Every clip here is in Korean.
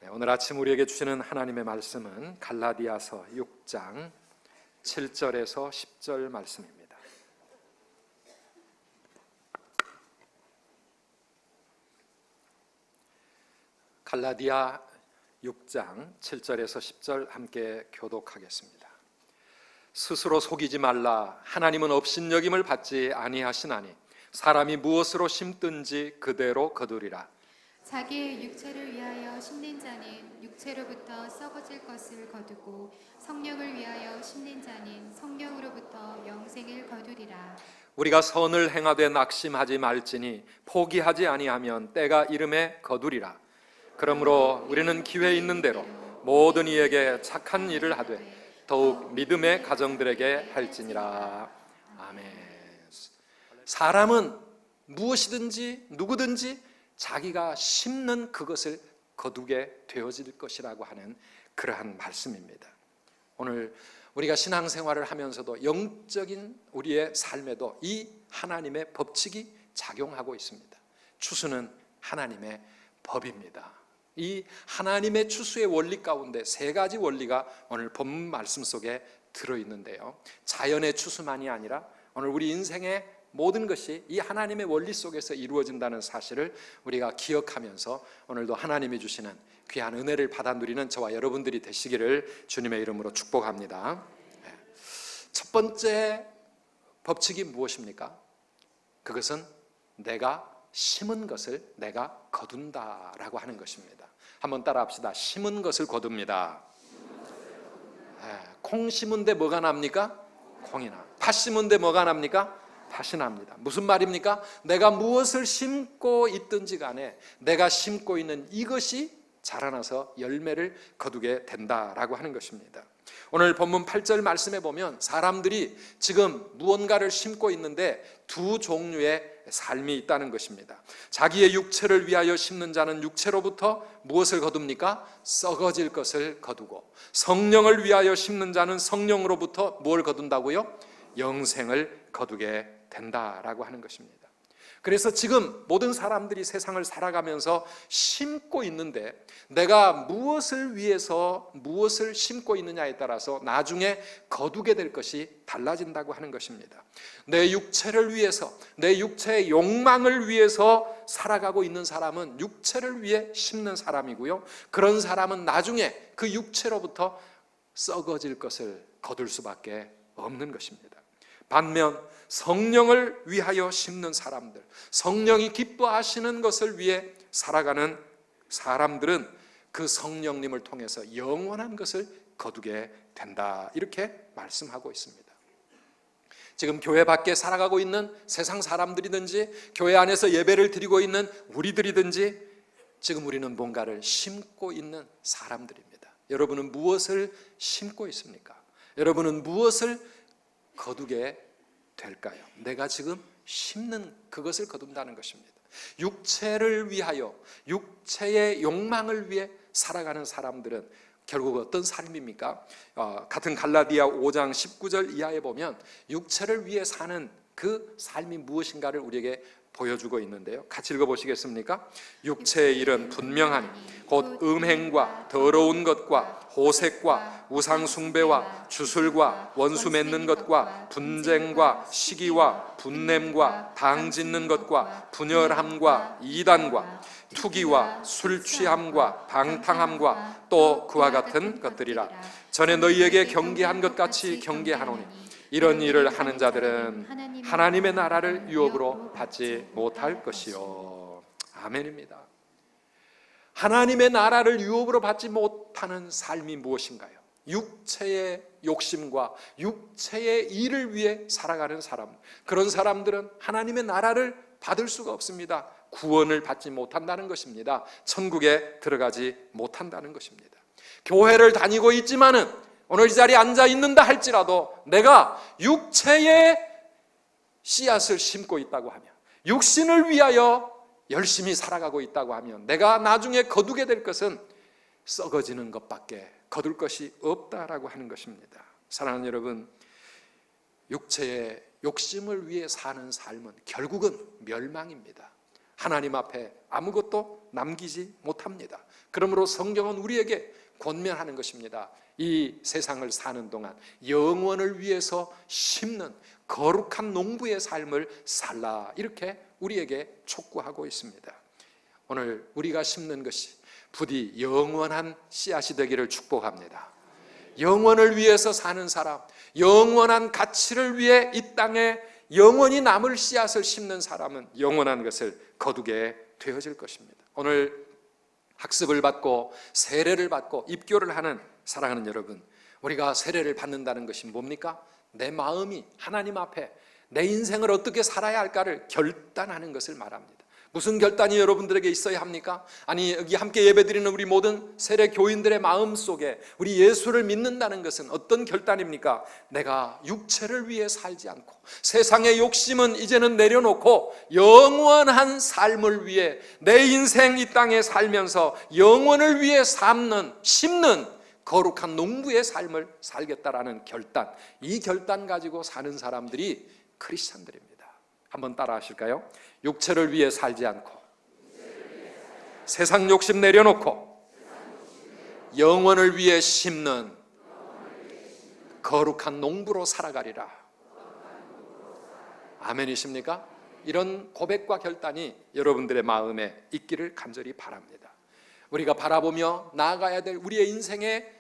오늘 아침 우리에게 주시는 하나님의 말씀은 갈라디아서 6장 7절에서 10절 말씀입니다. 갈라디아 6장 7절에서 10절 함께 교독하겠습니다. 스스로 속이지 말라. 하나님은 업신여김을 받지 아니하시나니 사람이 무엇으로 심든지 그대로 거두리라. 자기의 육체를 위하여 심는 자는 육체로부터 썩어질 것을 거두고 성령을 위하여 심는 자는 성령으로부터 영생을 거두리라. 우리가 선을 행하되 낙심하지 말지니 포기하지 아니하면 때가 이름에 거두리라. 그러므로 우리는 기회 있는 대로 모든 이에게 착한 일을 하되 더욱 믿음의 가정들에게 할지니라. 아멘. 사람은 무엇이든지 누구든지 자기가 심는 그것을 거두게 되어질 것이라고 하는 그러한 말씀입니다. 오늘 우리가 신앙생활을 하면서도 영적인 우리의 삶에도 이 하나님의 법칙이 작용하고 있습니다. 추수는 하나님의 법입니다. 이 하나님의 추수의 원리 가운데 세 가지 원리가 오늘 본문 말씀 속에 들어있는데요, 자연의 추수만이 아니라 오늘 우리 인생의 모든 것이 이 하나님의 원리 속에서 이루어진다는 사실을 우리가 기억하면서 오늘도 하나님이 주시는 귀한 은혜를 받아 누리는 저와 여러분들이 되시기를 주님의 이름으로 축복합니다. 첫 번째 법칙이 무엇입니까? 그것은 내가 심은 것을 내가 거둔다라고 하는 것입니다. 한번 따라 합시다. 심은 것을 거둡니다. 콩 심은 데 뭐가 납니까? 콩이 나. 팥 심은 데 뭐가 납니까? 팥이 납니다. 무슨 말입니까? 내가 무엇을 심고 있든지 간에 내가 심고 있는 이것이 자라나서 열매를 거두게 된다라고 하는 것입니다. 오늘 본문 8절 말씀에 보면 사람들이 지금 무언가를 심고 있는데 두 종류의 삶이 있다는 것입니다. 자기의 육체를 위하여 심는 자는 육체로부터 무엇을 거둡니까? 썩어질 것을 거두고, 성령을 위하여 심는 자는 성령으로부터 뭘 거둔다고요? 영생을 거두게 된다라고 하는 것입니다. 그래서 지금 모든 사람들이 세상을 살아가면서 심고 있는데 내가 무엇을 위해서 무엇을 심고 있느냐에 따라서 나중에 거두게 될 것이 달라진다고 하는 것입니다. 내 육체를 위해서, 내 육체의 욕망을 위해서 살아가고 있는 사람은 육체를 위해 심는 사람이고요, 그런 사람은 나중에 그 육체로부터 썩어질 것을 거둘 수밖에 없는 것입니다. 반면 성령을 위하여 심는 사람들, 성령이 기뻐하시는 것을 위해 살아가는 사람들은 그 성령님을 통해서 영원한 것을 거두게 된다, 이렇게 말씀하고 있습니다. 지금 교회 밖에 살아가고 있는 세상 사람들이든지 교회 안에서 예배를 드리고 있는 우리들이든지 지금 우리는 뭔가를 심고 있는 사람들입니다. 여러분은 무엇을 심고 있습니까? 여러분은 무엇을 거두게 될까요? 내가 지금 심는 그것을 거둔다는 것입니다. 육체를 위하여, 육체의 욕망을 위해 살아가는 사람들은 결국 어떤 삶입니까? 같은 갈라디아 5장 19절 이하에 보면 육체를 위해 사는 그 삶이 무엇인가를 우리에게 보여주고 있는데요, 같이 읽어보시겠습니까? 육체의 일은 분명하니 곧 음행과 더러운 것과 호색과 우상숭배와 주술과 원수 맺는 것과 분쟁과 시기와 분냄과 당짓는 것과 분열함과 이단과 투기와 술취함과 방탕함과 또 그와 같은 것들이라. 전에 너희에게 경계한 것 같이 경계하노니 이런 일을 하는 자들은 하나님의 나라를 유업으로 받지 못할 것이요. 아멘입니다. 하나님의 나라를 유업으로 받지 못하는 삶이 무엇인가요? 육체의 욕심과 육체의 일을 위해 살아가는 사람, 그런 사람들은 하나님의 나라를 받을 수가 없습니다. 구원을 받지 못한다는 것입니다. 천국에 들어가지 못한다는 것입니다. 교회를 다니고 있지만은 오늘 이 자리에 앉아 있는다 할지라도 내가 육체의 씨앗을 심고 있다고 하면, 육신을 위하여 열심히 살아가고 있다고 하면 내가 나중에 거두게 될 것은 썩어지는 것밖에 거둘 것이 없다라고 하는 것입니다. 사랑하는 여러분, 육체의 욕심을 위해 사는 삶은 결국은 멸망입니다. 하나님 앞에 아무것도 남기지 못합니다. 그러므로 성경은 우리에게 권면하는 것입니다. 이 세상을 사는 동안 영원을 위해서 심는 거룩한 농부의 삶을 살라, 이렇게 우리에게 촉구하고 있습니다. 오늘 우리가 심는 것이 부디 영원한 씨앗이 되기를 축복합니다. 영원을 위해서 사는 사람, 영원한 가치를 위해 이 땅에 영원히 남을 씨앗을 심는 사람은 영원한 것을 거두게 되어질 것입니다. 오늘 학습을 받고 세례를 받고 입교를 하는 사랑하는 여러분, 우리가 세례를 받는다는 것이 뭡니까? 내 마음이 하나님 앞에 내 인생을 어떻게 살아야 할까를 결단하는 것을 말합니다. 무슨 결단이 여러분들에게 있어야 합니까? 아니, 여기 함께 예배드리는 우리 모든 세례 교인들의 마음 속에 우리 예수를 믿는다는 것은 어떤 결단입니까? 내가 육체를 위해 살지 않고 세상의 욕심은 이제는 내려놓고 영원한 삶을 위해 내 인생 이 땅에 살면서 영원을 위해 심는 거룩한 농부의 삶을 살겠다라는 결단, 이 결단 가지고 사는 사람들이 크리스찬들입니다. 한번 따라 하실까요? 육체를 위해 살지 않고 세상 욕심 내려놓고 영원을 위해 심는 거룩한 농부로 살아가리라. 아멘이십니까? 이런 고백과 결단이 여러분들의 마음에 있기를 간절히 바랍니다. 우리가 바라보며 나아가야 될 우리의 인생의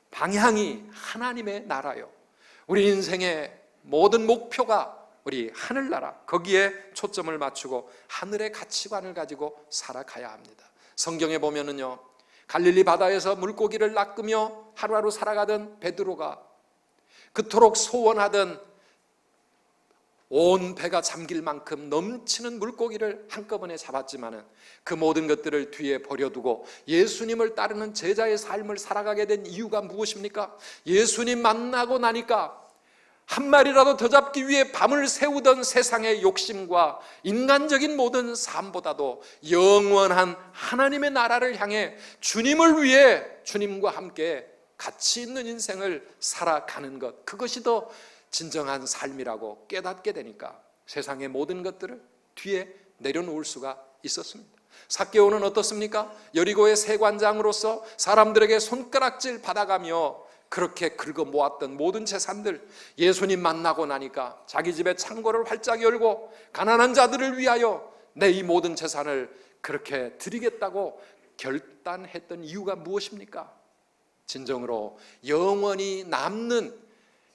방향이 하나님의 나라요, 우리 인생의 모든 목표가 우리 하늘나라, 거기에 초점을 맞추고 하늘의 가치관을 가지고 살아가야 합니다. 성경에 보면은요, 갈릴리 바다에서 물고기를 낚으며 하루하루 살아가던 베드로가 그토록 소원하던 온 배가 잠길 만큼 넘치는 물고기를 한꺼번에 잡았지만은 그 모든 것들을 뒤에 버려두고 예수님을 따르는 제자의 삶을 살아가게 된 이유가 무엇입니까? 예수님 만나고 나니까 한 마리라도 더 잡기 위해 밤을 새우던 세상의 욕심과 인간적인 모든 삶보다도 영원한 하나님의 나라를 향해 주님을 위해 주님과 함께 가치 있는 인생을 살아가는 것, 그것이 더 진정한 삶이라고 깨닫게 되니까 세상의 모든 것들을 뒤에 내려놓을 수가 있었습니다. 삭개오는 어떻습니까? 여리고의 세관장으로서 사람들에게 손가락질 받아가며 그렇게 긁어 모았던 모든 재산들, 예수님 만나고 나니까 자기 집에 창고를 활짝 열고 가난한 자들을 위하여 내 이 모든 재산을 그렇게 드리겠다고 결단했던 이유가 무엇입니까? 진정으로 영원히 남는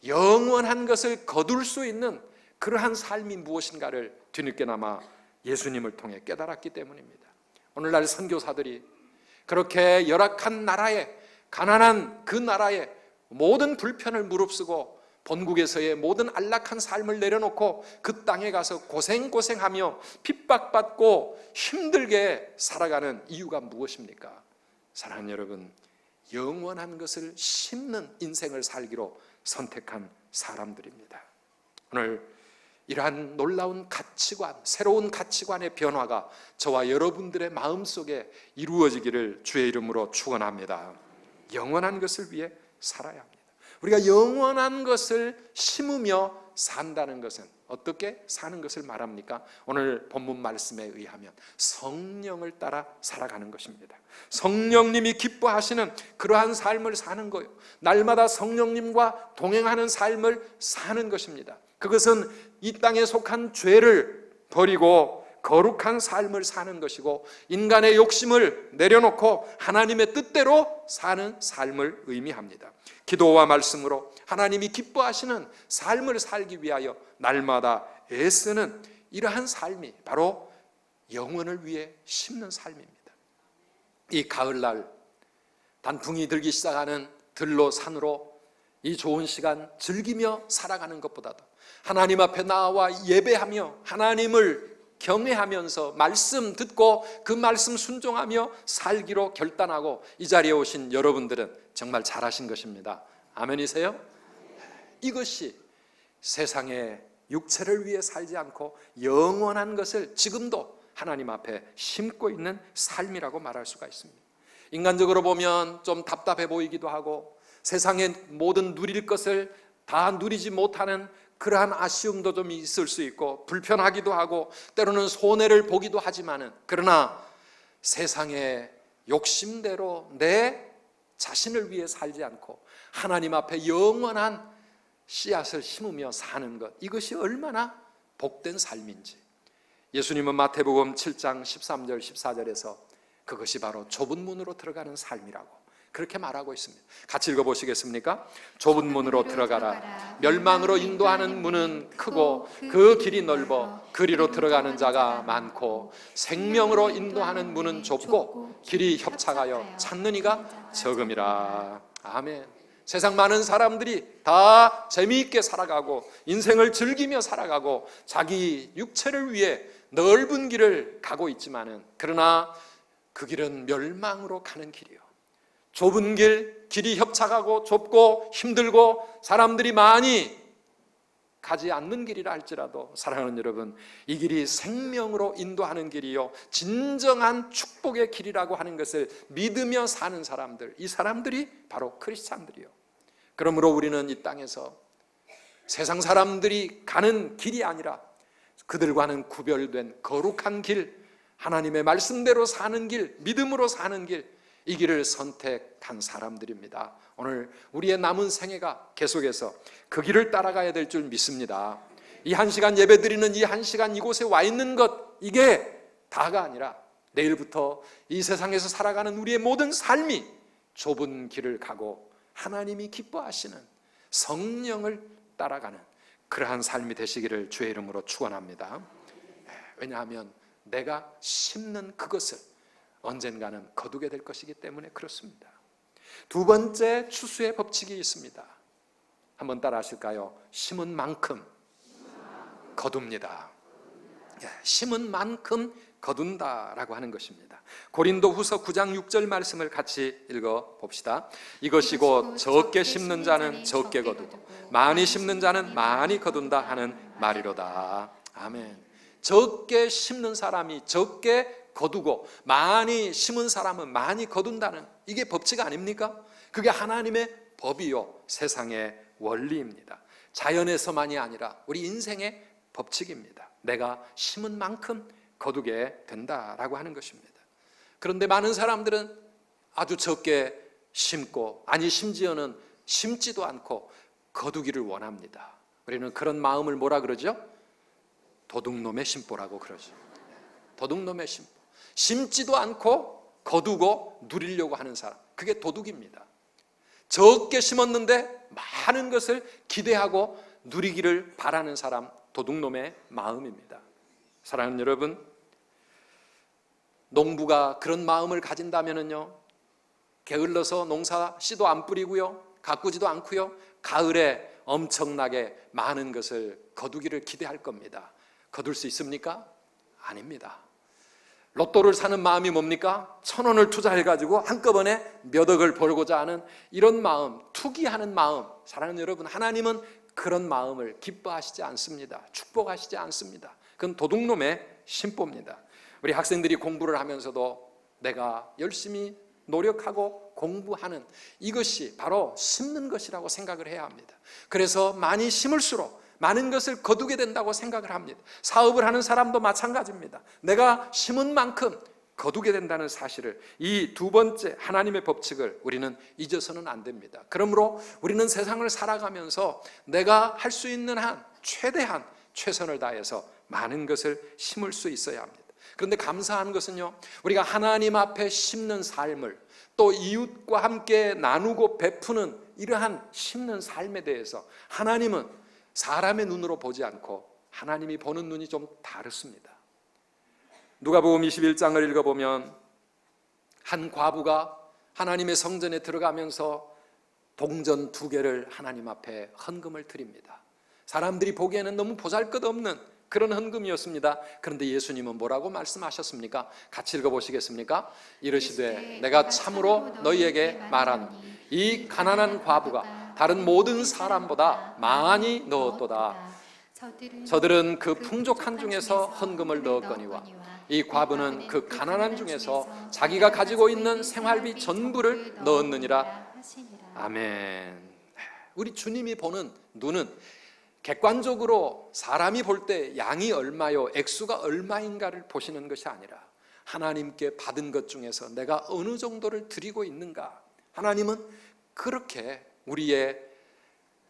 영원한 것을 거둘 수 있는 그러한 삶이 무엇인가를 뒤늦게나마 예수님을 통해 깨달았기 때문입니다. 오늘날 선교사들이 그렇게 열악한 나라에, 가난한 그 나라에 모든 불편을 무릅쓰고 본국에서의 모든 안락한 삶을 내려놓고 그 땅에 가서 고생하며 핍박받고 힘들게 살아가는 이유가 무엇입니까? 사랑하는 여러분, 영원한 것을 심는 인생을 살기로 선택한 사람들입니다. 오늘 이러한 놀라운 가치관, 새로운 가치관의 변화가 저와 여러분들의 마음속에 이루어지기를 주의 이름으로 축원합니다. 영원한 것을 위해 살아야 합니다. 우리가 영원한 것을 심으며 산다는 것은 어떻게 사는 것을 말합니까? 오늘 본문 말씀에 의하면 성령을 따라 살아가는 것입니다. 성령님이 기뻐하시는 그러한 삶을 사는 거예요. 날마다 성령님과 동행하는 삶을 사는 것입니다. 그것은 이 땅에 속한 죄를 버리고 거룩한 삶을 사는 것이고 인간의 욕심을 내려놓고 하나님의 뜻대로 사는 삶을 의미합니다. 기도와 말씀으로 하나님이 기뻐하시는 삶을 살기 위하여 날마다 애쓰는 이러한 삶이 바로 영혼을 위해 심는 삶입니다. 이 가을날 단풍이 들기 시작하는 들로 산으로 이 좋은 시간 즐기며 살아가는 것보다도 하나님 앞에 나와 예배하며 하나님을 경외하면서 말씀 듣고 그 말씀 순종하며 살기로 결단하고 이 자리에 오신 여러분들은 정말 잘하신 것입니다. 아멘이세요? 이것이 세상에 육체를 위해 살지 않고 영원한 것을 지금도 하나님 앞에 심고 있는 삶이라고 말할 수가 있습니다. 인간적으로 보면 좀 답답해 보이기도 하고 세상의 모든 누릴 것을 다 누리지 못하는 그러한 아쉬움도 좀 있을 수 있고 불편하기도 하고 때로는 손해를 보기도 하지만은, 그러나 세상의 욕심대로 내 자신을 위해 살지 않고 하나님 앞에 영원한 씨앗을 심으며 사는 것, 이것이 얼마나 복된 삶인지 예수님은 마태복음 7장 13절 14절에서 그것이 바로 좁은 문으로 들어가는 삶이라고 그렇게 말하고 있습니다. 같이 읽어보시겠습니까? 좁은 문으로 들어가라. 멸망으로 인도하는 문은 크고 그 길이 넓어 그리로 들어가는 자가 많고, 생명으로 인도하는 문은 좁고 길이 협착하여 찾는 이가 적음이라. 아멘. 세상 많은 사람들이 다 재미있게 살아가고 인생을 즐기며 살아가고 자기 육체를 위해 넓은 길을 가고 있지만은, 그러나 그 길은 멸망으로 가는 길이요, 좁은 길, 길이 협착하고 좁고 힘들고 사람들이 많이 가지 않는 길이라 할지라도 사랑하는 여러분, 이 길이 생명으로 인도하는 길이요 진정한 축복의 길이라고 하는 것을 믿으며 사는 사람들, 이 사람들이 바로 크리스찬들이요. 그러므로 우리는 이 땅에서 세상 사람들이 가는 길이 아니라 그들과는 구별된 거룩한 길, 하나님의 말씀대로 사는 길, 믿음으로 사는 길, 이 길을 선택한 사람들입니다. 오늘 우리의 남은 생애가 계속해서 그 길을 따라가야 될 줄 믿습니다. 이 한 시간 예배드리는 이 한 시간 이곳에 와 있는 것, 이게 다가 아니라 내일부터 이 세상에서 살아가는 우리의 모든 삶이 좁은 길을 가고 하나님이 기뻐하시는 성령을 따라가는 그러한 삶이 되시기를 주의 이름으로 축원합니다. 왜냐하면 내가 심는 그것을 언젠가는 거두게 될 것이기 때문에 그렇습니다. 두 번째 추수의 법칙이 있습니다. 한번 따라 하실까요? 심은 만큼 거둡니다. 심은 만큼 거둔다라고 하는 것입니다. 고린도후서 9장 6절 말씀을 같이 읽어봅시다. 이것이 곧 적게 심는 자는 적게 거두고 많이 심는 자는 많이 거둔다 하는 말이로다. 아멘. 적게 심는 사람이 적게 거두고 많이 심은 사람은 많이 거둔다는, 이게 법칙 아닙니까? 그게 하나님의 법이요 세상의 원리입니다. 자연에서만이 아니라 우리 인생의 법칙입니다. 내가 심은 만큼 거두게 된다라고 하는 것입니다. 그런데 많은 사람들은 아주 적게 심고, 아니 심지어는 심지도 않고 거두기를 원합니다. 우리는 그런 마음을 뭐라 그러죠? 도둑놈의 심보라고 그러죠. 도둑놈의 심보. 심지도 않고 거두고 누리려고 하는 사람, 그게 도둑입니다. 적게 심었는데 많은 것을 기대하고 누리기를 바라는 사람, 도둑놈의 마음입니다. 사랑하는 여러분, 농부가 그런 마음을 가진다면요, 게을러서 농사 씨도 안 뿌리고요, 가꾸지도 않고요, 가을에 엄청나게 많은 것을 거두기를 기대할 겁니다. 거둘 수 있습니까? 아닙니다. 로또를 사는 마음이 뭡니까? 1,000원을 투자해가지고 한꺼번에 몇 억을 벌고자 하는 이런 마음, 투기하는 마음. 사랑하는 여러분, 하나님은 그런 마음을 기뻐하시지 않습니다. 축복하시지 않습니다. 그건 도둑놈의 심보입니다. 우리 학생들이 공부를 하면서도 내가 열심히 노력하고 공부하는 이것이 바로 심는 것이라고 생각을 해야 합니다. 그래서 많이 심을수록 많은 것을 거두게 된다고 생각을 합니다. 사업을 하는 사람도 마찬가지입니다. 내가 심은 만큼 거두게 된다는 사실을, 이 두 번째 하나님의 법칙을 우리는 잊어서는 안 됩니다. 그러므로 우리는 세상을 살아가면서 내가 할 수 있는 한 최대한 최선을 다해서 많은 것을 심을 수 있어야 합니다. 그런데 감사한 것은요, 우리가 하나님 앞에 심는 삶을 또 이웃과 함께 나누고 베푸는 이러한 심는 삶에 대해서 하나님은 사람의 눈으로 보지 않고 하나님이 보는 눈이 좀 다르습니다. 누가복음 21장을 읽어보면 한 과부가 하나님의 성전에 들어가면서 동전 2개를 하나님 앞에 헌금을 드립니다. 사람들이 보기에는 너무 보잘것없는 그런 헌금이었습니다. 그런데 예수님은 뭐라고 말씀하셨습니까? 같이 읽어보시겠습니까? 이르시되 내가 참으로 너희에게 말하노니 이 가난한 과부가 다른 모든 사람보다 많이 넣었도다. 저들은 그 풍족한 중에서 헌금을 넣었거니와 이 과부는 그 가난한 중에서 자기가 가지고 있는 생활비 전부를 넣었느니라. 아멘. 우리 주님이 보는 눈은 객관적으로 사람이 볼 때 양이 얼마요, 액수가 얼마인가를 보시는 것이 아니라 하나님께 받은 것 중에서 내가 어느 정도를 드리고 있는가. 하나님은 그렇게 우리의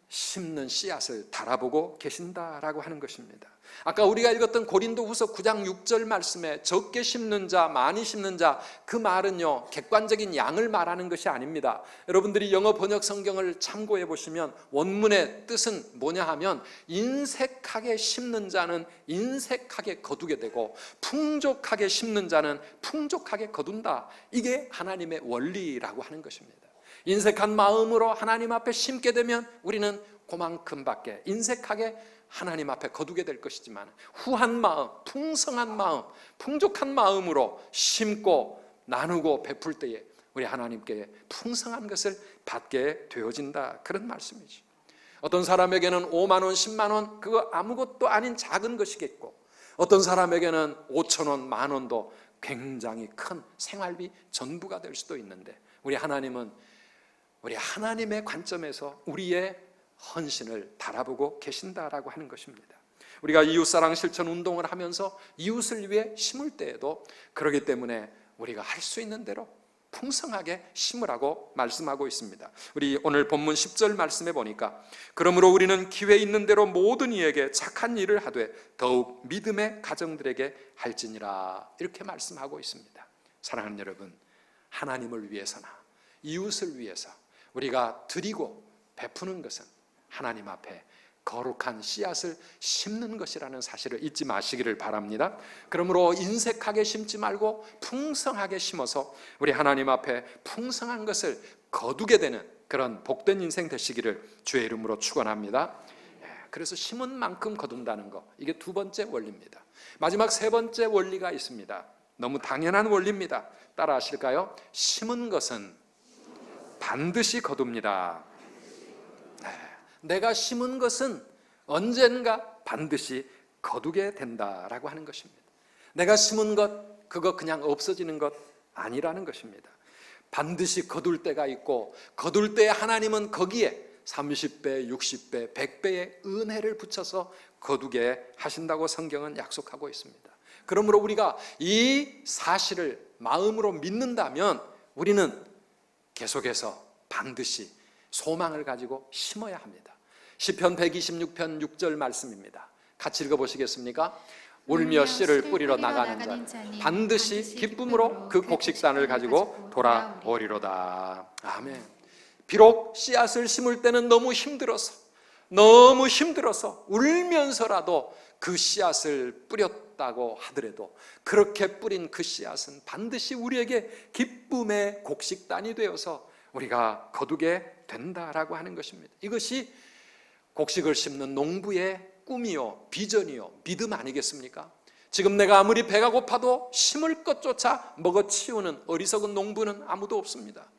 심는 씨앗을 달아보고 계신다라고 하는 것입니다. 아까 우리가 읽었던 고린도후서 9장 6절 말씀에 적게 심는 자, 많이 심는 자, 그 말은요 객관적인 양을 말하는 것이 아닙니다. 여러분들이 영어 번역 성경을 참고해 보시면 원문의 뜻은 뭐냐 하면 인색하게 심는 자는 인색하게 거두게 되고 풍족하게 심는 자는 풍족하게 거둔다. 이게 하나님의 원리라고 하는 것입니다. 인색한 마음으로 하나님 앞에 심게 되면 우리는 그만큼밖에 인색하게 하나님 앞에 거두게 될 것이지만 후한 마음, 풍성한 마음, 풍족한 마음으로 심고 나누고 베풀 때에 우리 하나님께 풍성한 것을 받게 되어진다. 그런 말씀이죠. 어떤 사람에게는 5만 원, 10만 원 그거 아무것도 아닌 작은 것이겠고 어떤 사람에게는 5천 원, 만 원도 굉장히 큰 생활비 전부가 될 수도 있는데 우리 하나님은 우리 하나님의 관점에서 우리의 헌신을 바라보고 계신다라고 하는 것입니다. 우리가 이웃사랑 실천 운동을 하면서 이웃을 위해 심을 때에도 그러기 때문에 우리가 할 수 있는 대로 풍성하게 심으라고 말씀하고 있습니다. 우리 오늘 본문 10절 말씀에 보니까 그러므로 우리는 기회 있는 대로 모든 이에게 착한 일을 하되 더욱 믿음의 가정들에게 할지니라 이렇게 말씀하고 있습니다. 사랑하는 여러분, 하나님을 위해서나 이웃을 위해서 우리가 드리고 베푸는 것은 하나님 앞에 거룩한 씨앗을 심는 것이라는 사실을 잊지 마시기를 바랍니다. 그러므로 인색하게 심지 말고 풍성하게 심어서 우리 하나님 앞에 풍성한 것을 거두게 되는 그런 복된 인생 되시기를 주의 이름으로 축원합니다. 그래서 심은 만큼 거둔다는 거, 이게 두 번째 원리입니다. 마지막 세 번째 원리가 있습니다. 너무 당연한 원리입니다. 따라 하실까요? 심은 것은 반드시 거둡니다. 내가 심은 것은 언젠가 반드시 거두게 된다라고 하는 것입니다. 내가 심은 것, 그거 그냥 없어지는 것 아니라는 것입니다. 반드시 거둘 때가 있고 거둘 때 하나님은 거기에 30배, 60배, 100배의 은혜를 붙여서 거두게 하신다고 성경은 약속하고 있습니다. 그러므로 우리가 이 사실을 마음으로 믿는다면 우리는 계속해서 반드시 소망을 가지고 심어야 합니다. 시편 126편 6절 말씀입니다. 같이 읽어보시겠습니까? 울며 씨를 뿌리러 나가는 자 반드시 기쁨으로 그 곡식단을 가지고 돌아오리로다. 아멘. 비록 씨앗을 심을 때는 너무 힘들어서 울면서라도 그 씨앗을 뿌렸다고 하더라도 그렇게 뿌린 그 씨앗은 반드시 우리에게 기쁨의 곡식단이 되어서 우리가 거두게 된다라고 하는 것입니다. 이것이 곡식을 심는 농부의 꿈이요, 비전이요, 믿음 아니겠습니까? 지금 내가 아무리 배가 고파도 심을 것조차 먹어치우는 어리석은 농부는 아무도 없습니다.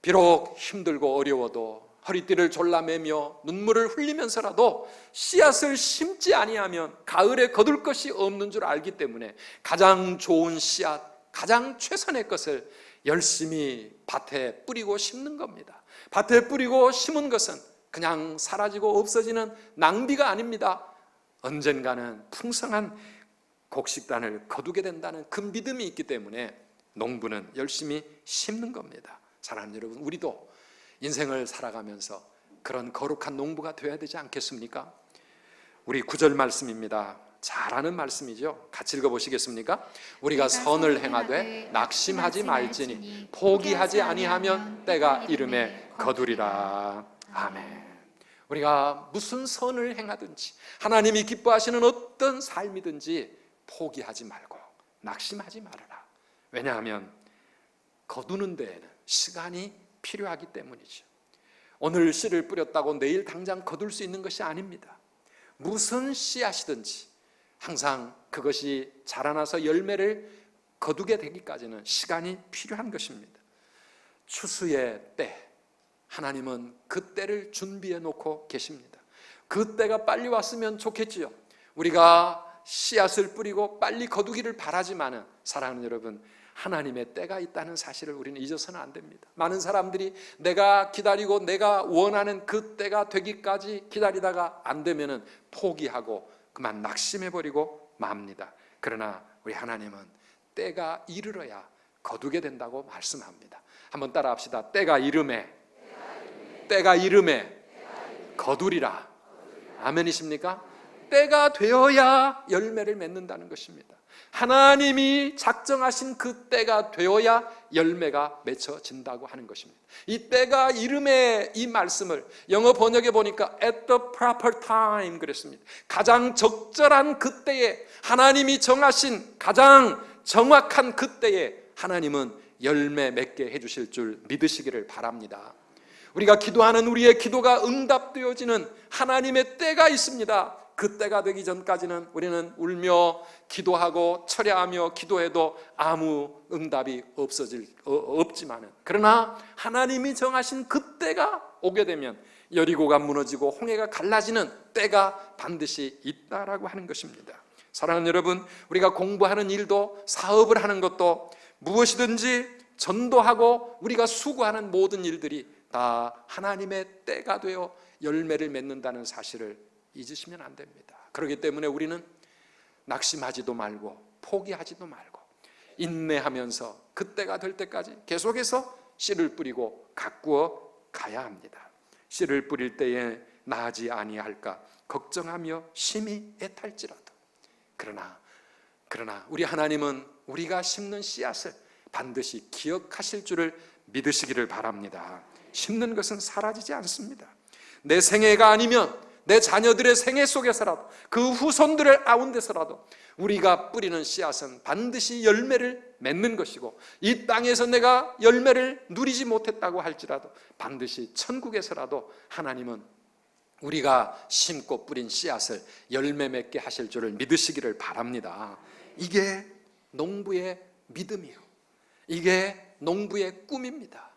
비록 힘들고 어려워도 허리띠를 졸라매며 눈물을 흘리면서라도 씨앗을 심지 아니하면 가을에 거둘 것이 없는 줄 알기 때문에 가장 좋은 씨앗, 가장 최선의 것을 열심히 밭에 뿌리고 심는 겁니다. 밭에 뿌리고 심은 것은 그냥 사라지고 없어지는 낭비가 아닙니다. 언젠가는 풍성한 곡식단을 거두게 된다는 그 믿음이 있기 때문에 농부는 열심히 심는 겁니다. 사랑하는 여러분, 우리도 인생을 살아가면서 그런 거룩한 농부가 되어야 되지 않겠습니까? 우리 9절 말씀입니다. 잘 아는 말씀이죠. 같이 읽어보시겠습니까? 우리가 선을 행하되 낙심하지 말지니 포기하지 아니하면 때가 이름에 거두리라. 아멘. 우리가 무슨 선을 행하든지 하나님이 기뻐하시는 어떤 삶이든지 포기하지 말고 낙심하지 말아라. 왜냐하면 거두는 데에는 시간이 필요하기 때문이죠. 오늘 씨를 뿌렸다고 내일 당장 거둘 수 있는 것이 아닙니다. 무슨 씨앗이든지 항상 그것이 자라나서 열매를 거두게 되기까지는 시간이 필요한 것입니다. 추수의 때, 하나님은 그 때를 준비해 놓고 계십니다. 그 때가 빨리 왔으면 좋겠지요. 우리가 씨앗을 뿌리고 빨리 거두기를 바라지만은 사랑하는 여러분, 하나님의 때가 있다는 사실을 우리는 잊어서는 안 됩니다. 많은 사람들이 내가 기다리고 내가 원하는 그 때가 되기까지 기다리다가 안 되면은 포기하고 그만 낙심해버리고 맙니다. 그러나 우리 하나님은 때가 이르러야 거두게 된다고 말씀합니다. 한번 따라 합시다. 때가 이름에 거두리라. 아멘이십니까? 때가 되어야 열매를 맺는다는 것입니다. 하나님이 작정하신 그 때가 되어야 열매가 맺혀진다고 하는 것입니다. 이 때가 이름에, 이 말씀을 영어 번역에 보니까 at the proper time 그랬습니다. 가장 적절한 그때에, 하나님이 정하신 가장 정확한 그때에 하나님은 열매 맺게 해주실 줄 믿으시기를 바랍니다. 우리가 기도하는 우리의 기도가 응답되어지는 하나님의 때가 있습니다. 그 때가 되기 전까지는 우리는 울며 기도하고 철야하며 기도해도 아무 응답이 없지만은, 그러나 하나님이 정하신 그 때가 오게 되면 여리고가 무너지고 홍해가 갈라지는 때가 반드시 있다라고 하는 것입니다. 사랑하는 여러분, 우리가 공부하는 일도 사업을 하는 것도 무엇이든지 전도하고 우리가 수고하는 모든 일들이 다 하나님의 때가 되어 열매를 맺는다는 사실을 잊으시면 안 됩니다. 그렇기 때문에 우리는 낙심하지도 말고 포기하지도 말고 인내하면서 그때가 될 때까지 계속해서 씨를 뿌리고 가꾸어 가야 합니다. 씨를 뿌릴 때에 나지 아니할까 걱정하며 심히 애탈지라도, 그러나 우리 하나님은 우리가 심는 씨앗을 반드시 기억하실 줄을 믿으시기를 바랍니다. 심는 것은 사라지지 않습니다. 내 생애가 아니면 내 자녀들의 생애 속에서라도, 그 후손들을 아운데서라도 우리가 뿌리는 씨앗은 반드시 열매를 맺는 것이고, 이 땅에서 내가 열매를 누리지 못했다고 할지라도 반드시 천국에서라도 하나님은 우리가 심고 뿌린 씨앗을 열매 맺게 하실 줄을 믿으시기를 바랍니다. 이게 농부의 믿음이요, 이게 농부의 꿈입니다.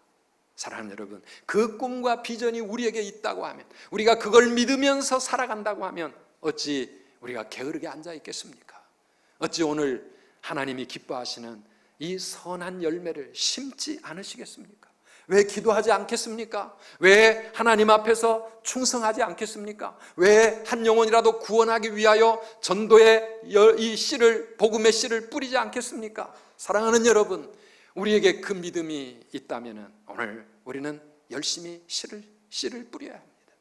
사랑하는 여러분, 그 꿈과 비전이 우리에게 있다고 하면, 우리가 그걸 믿으면서 살아간다고 하면 어찌 우리가 게으르게 앉아 있겠습니까? 어찌 오늘 하나님이 기뻐하시는 이 선한 열매를 심지 않으시겠습니까? 왜 기도하지 않겠습니까? 왜 하나님 앞에서 충성하지 않겠습니까? 왜 한 영혼이라도 구원하기 위하여 전도의 이 씨를, 복음의 씨를 뿌리지 않겠습니까? 사랑하는 여러분, 우리에게 그 믿음이 있다면 오늘 우리는 열심히 씨를 뿌려야 합니다.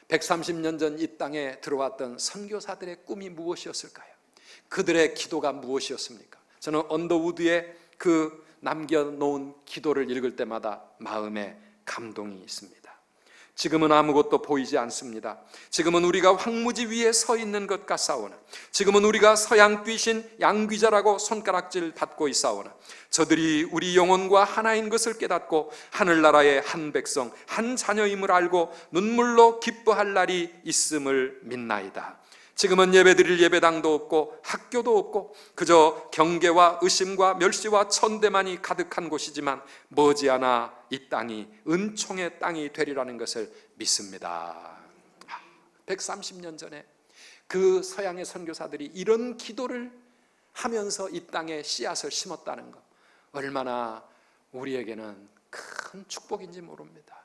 130년 전 이 땅에 들어왔던 선교사들의 꿈이 무엇이었을까요? 그들의 기도가 무엇이었습니까? 저는 언더우드의 그 남겨놓은 기도를 읽을 때마다 마음에 감동이 있습니다. 지금은 아무것도 보이지 않습니다. 지금은 우리가 황무지 위에 서 있는 것 같사오나, 지금은 우리가 서양 뛰신 양귀자라고 손가락질 받고 있사오나, 저들이 우리 영혼과 하나인 것을 깨닫고 하늘나라의 한 백성, 한 자녀임을 알고 눈물로 기뻐할 날이 있음을 믿나이다. 지금은 예배드릴 예배당도 없고 학교도 없고 그저 경계와 의심과 멸시와 천대만이 가득한 곳이지만 머지않아 이 땅이 은총의 땅이 되리라는 것을 믿습니다. 130년 전에 그 서양의 선교사들이 이런 기도를 하면서 이 땅에 씨앗을 심었다는 것, 얼마나 우리에게는 큰 축복인지 모릅니다.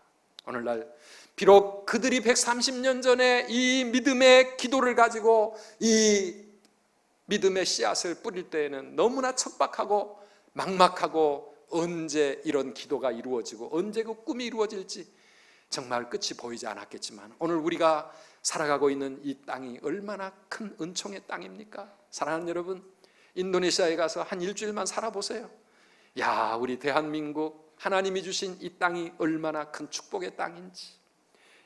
오늘날 비록 그들이 130년 전에 이 믿음의 기도를 가지고 이 믿음의 씨앗을 뿌릴 때에는 너무나 척박하고 막막하고, 언제 이런 기도가 이루어지고 언제 그 꿈이 이루어질지 정말 끝이 보이지 않았겠지만, 오늘 우리가 살아가고 있는 이 땅이 얼마나 큰 은총의 땅입니까? 사랑하는 여러분, 인도네시아에 가서 한 일주일만 살아보세요. 야, 우리 대한민국 하나님이 주신 이 땅이 얼마나 큰 축복의 땅인지,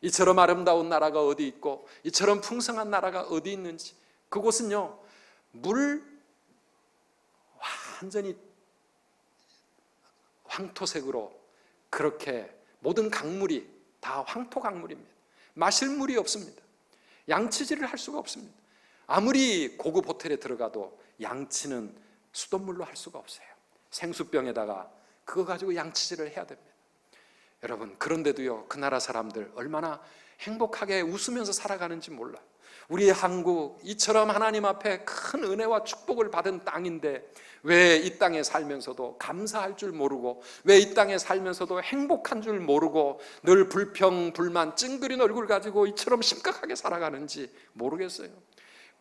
이처럼 아름다운 나라가 어디 있고 이처럼 풍성한 나라가 어디 있는지, 그곳은요 물 완전히 황토색으로, 그렇게 모든 강물이 다 황토 강물입니다. 마실 물이 없습니다. 양치질을 할 수가 없습니다. 아무리 고급 호텔에 들어가도 양치는 수돗물로 할 수가 없어요. 생수병에다가 그거 가지고 양치질을 해야 됩니다. 여러분, 그런데도요 그 나라 사람들 얼마나 행복하게 웃으면서 살아가는지 몰라요. 우리 한국 이처럼 하나님 앞에 큰 은혜와 축복을 받은 땅인데 왜 이 땅에 살면서도 감사할 줄 모르고, 왜 이 땅에 살면서도 행복한 줄 모르고 늘 불평, 불만, 찡그린 얼굴 가지고 이처럼 심각하게 살아가는지 모르겠어요.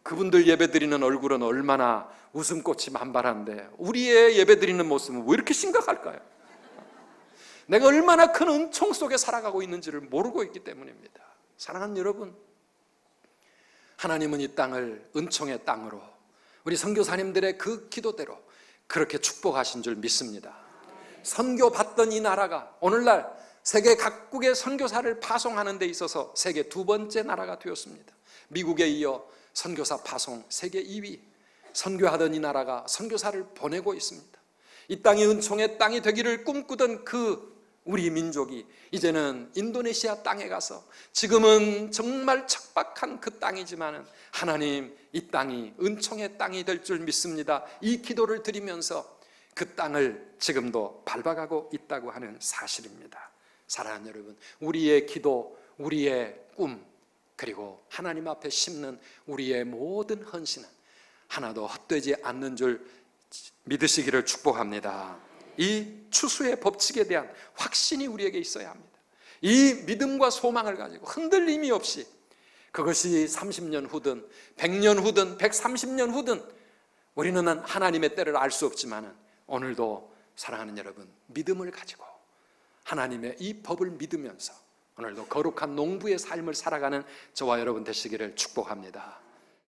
그분들 예배드리는 얼굴은 얼마나 웃음꽃이 만발한데 우리의 예배드리는 모습은 왜 이렇게 심각할까요? 내가 얼마나 큰 은총 속에 살아가고 있는지를 모르고 있기 때문입니다. 사랑하는 여러분, 하나님은 이 땅을 은총의 땅으로 우리 선교사님들의 그 기도대로 그렇게 축복하신 줄 믿습니다. 선교받던 이 나라가 오늘날 세계 각국의 선교사를 파송하는 데 있어서 세계 두 번째 나라가 되었습니다. 미국에 이어 선교사 파송 세계 2위, 선교하던 이 나라가 선교사를 보내고 있습니다. 이 땅이 은총의 땅이 되기를 꿈꾸던 그 우리 민족이 이제는 인도네시아 땅에 가서, 지금은 정말 척박한 그 땅이지만 하나님, 이 땅이 은총의 땅이 될 줄 믿습니다. 이 기도를 드리면서 그 땅을 지금도 밟아가고 있다고 하는 사실입니다. 사랑하는 여러분, 우리의 기도, 우리의 꿈, 그리고 하나님 앞에 심는 우리의 모든 헌신은 하나도 헛되지 않는 줄 믿으시기를 축복합니다. 이 추수의 법칙에 대한 확신이 우리에게 있어야 합니다. 이 믿음과 소망을 가지고 흔들림이 없이, 그것이 30년 후든 100년 후든 130년 후든 우리는 하나님의 때를 알 수 없지만 오늘도 사랑하는 여러분, 믿음을 가지고 하나님의 이 법을 믿으면서 오늘도 거룩한 농부의 삶을 살아가는 저와 여러분 되시기를 축복합니다.